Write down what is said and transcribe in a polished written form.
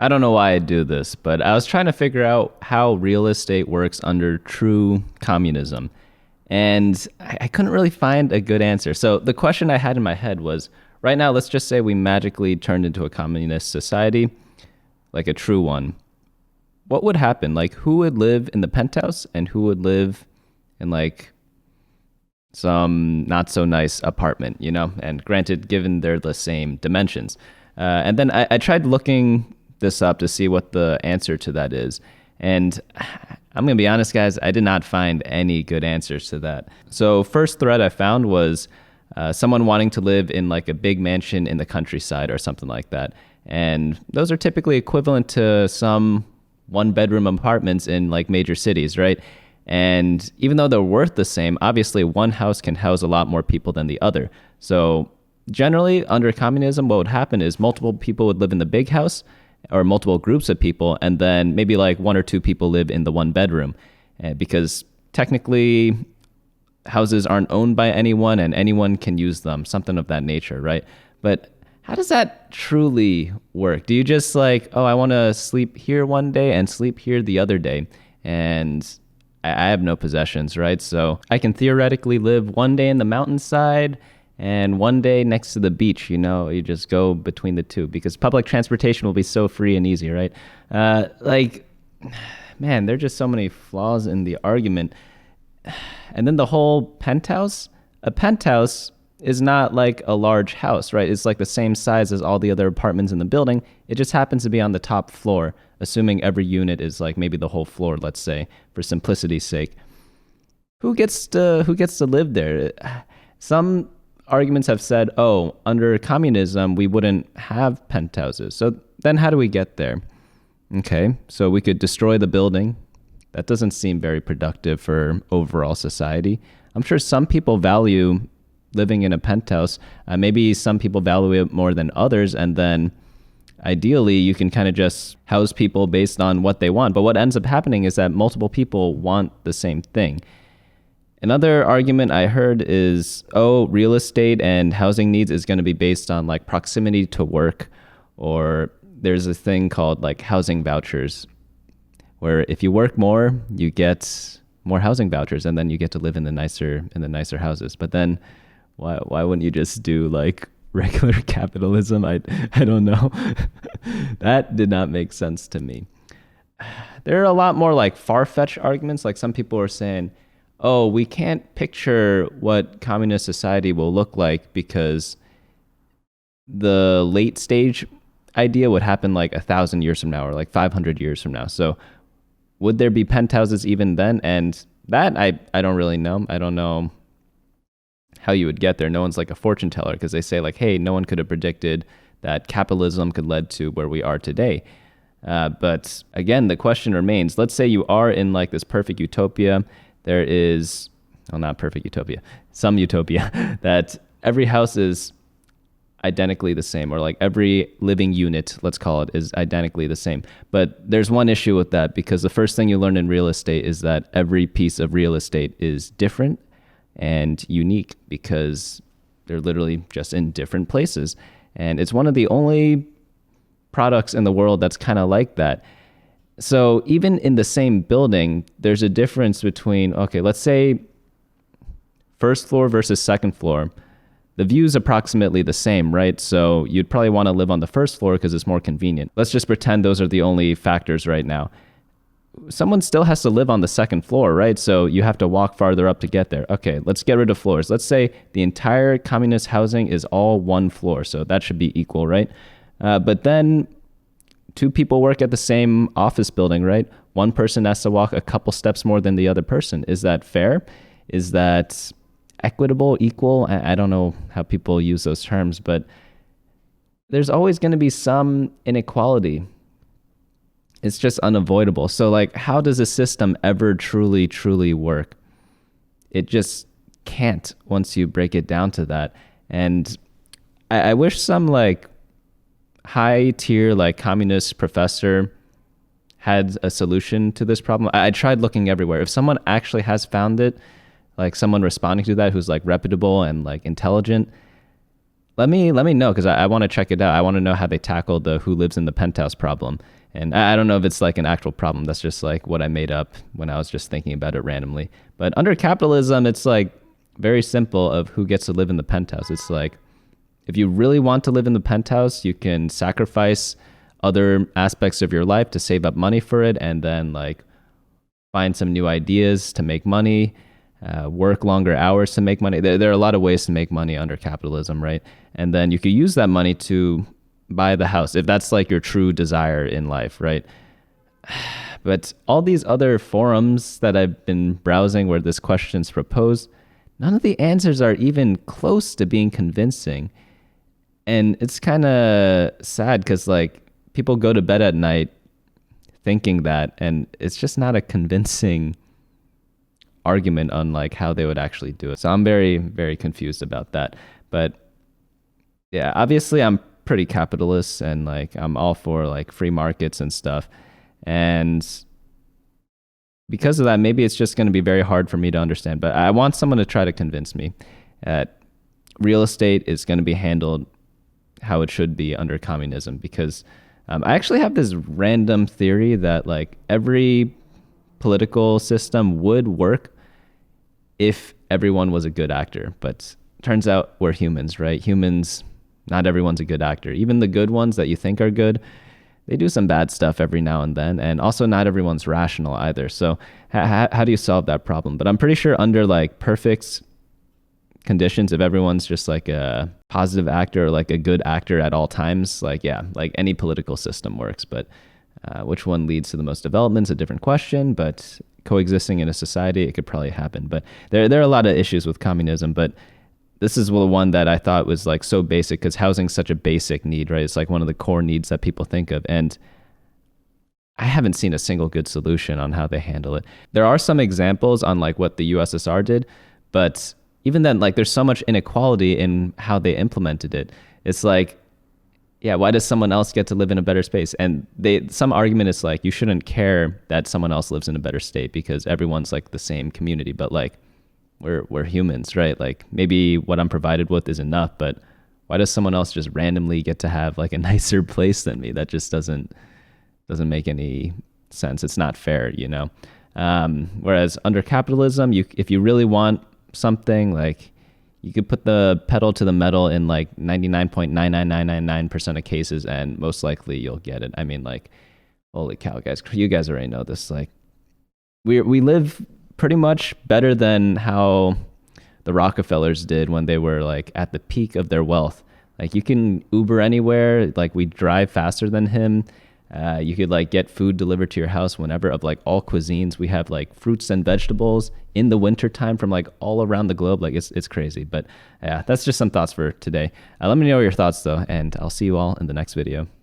I don't know why I do this, but I was trying to figure out how real estate works under true communism. And I couldn't really find a good answer. So the question I had in my head was right now, let's just say we magically turned into a communist society, like a true one. What would happen? Like, who would live in the penthouse and who would live in like some not so nice apartment, you know? And granted, given they're the same dimensions. And then I tried looking this up to see what the answer to that is. And I'm going to be honest, guys, I did not find any good answers to that. So, first thread I found was someone wanting to live in like a big mansion in the countryside or something like that. And those are typically equivalent to some one bedroom apartments in like major cities, right? And even though they're worth the same, obviously one house can house a lot more people than the other. So generally, under communism, what would happen is multiple people would live in the big house or multiple groups of people, and then maybe like one or two people live in the one bedroom. Because technically, houses aren't owned by anyone and anyone can use them, something of that nature, right? But how does that truly work? Do you just like, oh, I want to sleep here one day and sleep here the other day? And I have no possessions, right? So I can theoretically live one day in the mountainside and one day next to the beach. You know, you just go between the two because public transportation will be so free and easy, right? Like, man, there are just so many flaws in the argument. And then the whole penthouse, a penthouse is not like a large house, right? It's like the same size as all the other apartments in the building. It just happens to be on the top floor, assuming every unit is like maybe the whole floor, let's say, for simplicity's sake. Who gets to live there? Some arguments have said, oh, under communism, we wouldn't have penthouses. So then how do we get there? Okay, so we could destroy the building. That doesn't seem very productive for overall society. I'm sure some people value living in a penthouse. Maybe some people value it more than others. And then ideally, you can kind of just house people based on what they want. But what ends up happening is that multiple people want the same thing. Another argument I heard is, oh, real estate and housing needs is going to be based on like proximity to work, or there's a thing called like housing vouchers, where if you work more, you get more housing vouchers, and then you get to live in the nicer houses. But then, why wouldn't you just do like regular capitalism? I don't know. That did not make sense to me. There are a lot more like far-fetched arguments. Like some people are saying, oh, we can't picture what communist society will look like because the late stage idea would happen like 1,000 years from now or like 500 years from now. So would there be penthouses even then? And that I don't really know. I don't know how you would get there. No one's like a fortune teller because they say like, hey, no one could have predicted that capitalism could lead to where we are today. But again, the question remains, let's say you are in like this perfect utopia. There is, well, not perfect utopia, some utopia that every house is identically the same, or like every living unit, let's call it, is identically the same. But there's one issue with that, because the first thing you learn in real estate is that every piece of real estate is different and unique because they're literally just in different places. And it's one of the only products in the world that's kind of like that. So even in the same building, there's a difference between, okay, let's say first floor versus second floor. The view's approximately the same, right? So you'd probably want to live on the first floor because it's more convenient. Let's just pretend those are the only factors right now. Someone still has to live on the second floor, right? So you have to walk farther up to get there. Okay, let's get rid of floors. Let's say the entire communist housing is all one floor, so that should be equal, right? But then two people work at the same office building, right? One person has to walk a couple steps more than the other person. Is that fair? Is that equitable, equal? I don't know how people use those terms, but there's always going to be some inequality. It's just unavoidable. So like, how does a system ever truly, truly work? It just can't once you break it down to that. And I wish some like high tier, like communist professor had a solution to this problem. I tried looking everywhere. If someone actually has found it, like someone responding to that who's like reputable and like intelligent, Let me know because I want to check it out. I want to know how they tackle the who lives in the penthouse problem. And I don't know if it's like an actual problem. That's just like what I made up when I was just thinking about it randomly. But under capitalism, it's like very simple of who gets to live in the penthouse. It's like if you really want to live in the penthouse, you can sacrifice other aspects of your life to save up money for it and then like find some new ideas to make money, work longer hours to make money. There are a lot of ways to make money under capitalism, right? And then you could use that money to buy the house if that's like your true desire in life, right? But all these other forums that I've been browsing where this question's proposed, none of the answers are even close to being convincing. And it's kind of sad because like people go to bed at night thinking that, and it's just not a convincing argument on like how they would actually do it. So I'm very, very confused about that. But yeah, obviously I'm pretty capitalist and like I'm all for like free markets and stuff. And because of that, maybe it's just going to be very hard for me to understand. But I want someone to try to convince me that real estate is going to be handled how it should be under communism because I actually have this random theory that like every political system would work if everyone was a good actor. But turns out we're humans, right? Humans, not everyone's a good actor. Even the good ones that you think are good, they do some bad stuff every now and then. And also not everyone's rational either. So how do you solve that problem? But I'm pretty sure under like perfect conditions, if everyone's just like a positive actor or like a good actor at all times, like yeah, like any political system works. But which one leads to the most development is a different question. But coexisting in a society, it could probably happen. But there are a lot of issues with communism. But this is the one that I thought was like so basic because housing is such a basic need, right? It's like one of the core needs that people think of. And I haven't seen a single good solution on how they handle it. There are some examples on like what the USSR did, but even then, like there's so much inequality in how they implemented it. It's like, yeah, why does someone else get to live in a better space? And some argument is like, you shouldn't care that someone else lives in a better state because everyone's like the same community. But like, we're humans, right? Like maybe what I'm provided with is enough, but why does someone else just randomly get to have like a nicer place than me? That just doesn't make any sense. It's not fair, you know? Whereas under capitalism, if you really want something, like you could put the pedal to the metal in like 99.99999% of cases and most likely you'll get it. I mean, like, holy cow, guys, you guys already know this. Like we live pretty much better than how the Rockefellers did when they were like at the peak of their wealth. Like you can Uber anywhere, like we drive faster than him. You could like get food delivered to your house whenever of like all cuisines. We have like fruits and vegetables in the winter time from like all around the globe. Like it's crazy. But yeah, that's just some thoughts for today. Let me know your thoughts though, and I'll see you all in the next video.